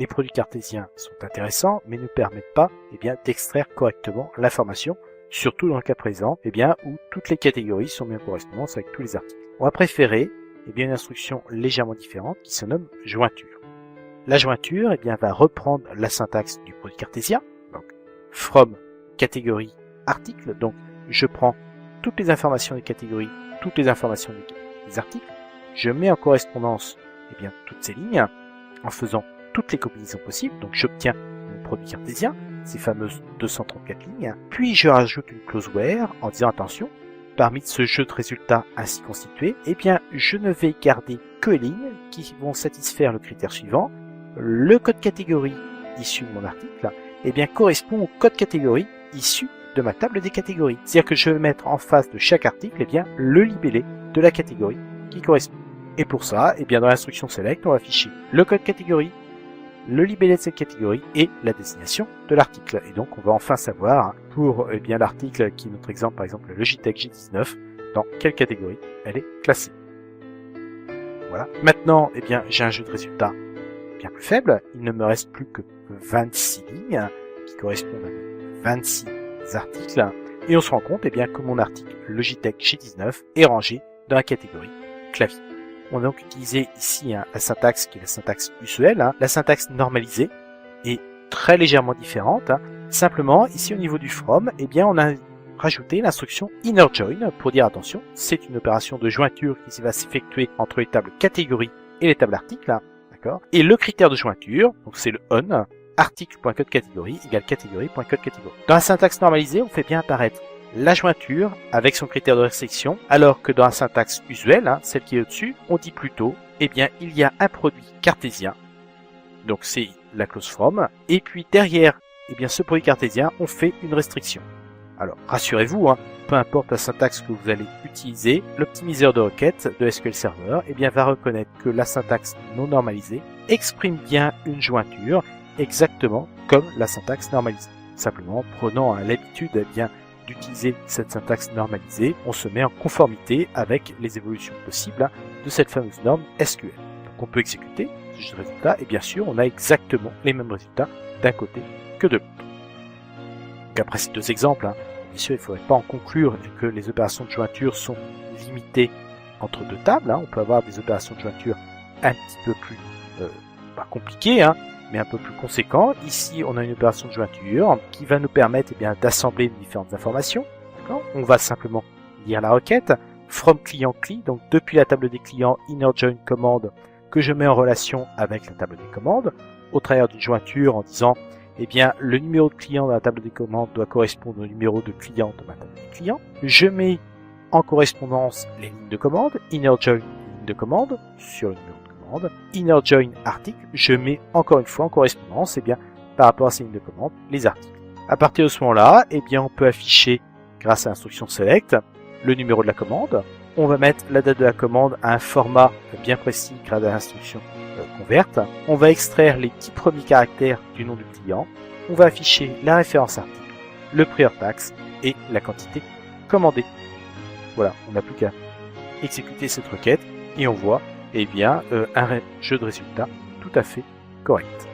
les produits cartésiens sont intéressants, mais ne permettent pas d'extraire correctement l'information, surtout dans le cas présent, où toutes les catégories sont mises en correspondance avec tous les articles. On va préférer une instruction légèrement différente qui se nomme jointure. La jointure va reprendre la syntaxe du produit cartésien, donc from catégorie article, donc je prends toutes les informations des catégories, toutes les informations des articles, je mets en correspondance toutes ces lignes en faisant toutes les combinaisons possibles, donc j'obtiens mon produit cartésien, ces fameuses 234 lignes, puis je rajoute une clause where en disant attention, parmi ce jeu de résultats ainsi constitué, je ne vais garder que les lignes qui vont satisfaire le critère suivant, le code catégorie issu de mon article, correspond au code catégorie issu de ma table des catégories. C'est-à-dire que je vais mettre en face de chaque article le libellé de la catégorie qui correspond. Et pour ça, dans l'instruction select, on va afficher le code catégorie, le libellé de cette catégorie et la désignation de l'article. Et donc on va enfin savoir pour l'article qui est notre exemple, par exemple le Logitech G19, dans quelle catégorie elle est classée. Voilà. Maintenant, j'ai un jeu de résultats bien plus faible. Il ne me reste plus que 26 lignes qui correspondent à 26 articles. Et on se rend compte que mon article Logitech G19 est rangé dans la catégorie clavier. On a donc utilisé ici la syntaxe qui est la syntaxe usuelle. La syntaxe normalisée est très légèrement différente. Simplement, ici au niveau du from, on a rajouté l'instruction inner join pour dire attention, c'est une opération de jointure qui va s'effectuer entre les tables catégorie et les tables articles. D'accord. Et le critère de jointure, donc c'est le on, article.codeCatégorie égale catégorie.codeCatégorie. Dans la syntaxe normalisée, on fait bien apparaître la jointure avec son critère de restriction, alors que dans la syntaxe usuelle, celle qui est au-dessus, on dit plutôt, il y a un produit cartésien, donc c'est la clause from, et puis derrière, ce produit cartésien, on fait une restriction. Alors, rassurez-vous, peu importe la syntaxe que vous allez utiliser, l'optimiseur de requête de SQL Server, va reconnaître que la syntaxe non normalisée exprime bien une jointure exactement comme la syntaxe normalisée. Simplement, prenant l'habitude, d'utiliser cette syntaxe normalisée, on se met en conformité avec les évolutions possibles de cette fameuse norme SQL. Donc on peut exécuter ce jeu de résultats et bien sûr on a exactement les mêmes résultats d'un côté que de l'autre. Donc après ces deux exemples, bien sûr il ne faudrait pas en conclure que les opérations de jointure sont limitées entre deux tables. On peut avoir des opérations de jointure un petit peu plus pas compliquées, mais un peu plus conséquent. Ici, on a une opération de jointure qui va nous permettre d'assembler différentes informations. On va simplement lire la requête from client cli, donc depuis la table des clients inner join commande que je mets en relation avec la table des commandes au travers d'une jointure en disant le numéro de client dans la table des commandes doit correspondre au numéro de client de ma table des clients. Je mets en correspondance les lignes de commande, inner join ligne de commande sur le numéro de commande, inner join article, je mets encore une fois en correspondance par rapport à ces lignes de commande les articles. À partir de ce moment-là, on peut afficher grâce à l'instruction select le numéro de la commande. On va mettre la date de la commande à un format bien précis grâce à l'instruction convert. On va extraire les 10 premiers caractères du nom du client. On va afficher la référence article, le prix hors taxe et la quantité commandée. Voilà, on n'a plus qu'à exécuter cette requête et on voit un jeu de résultats tout à fait correct.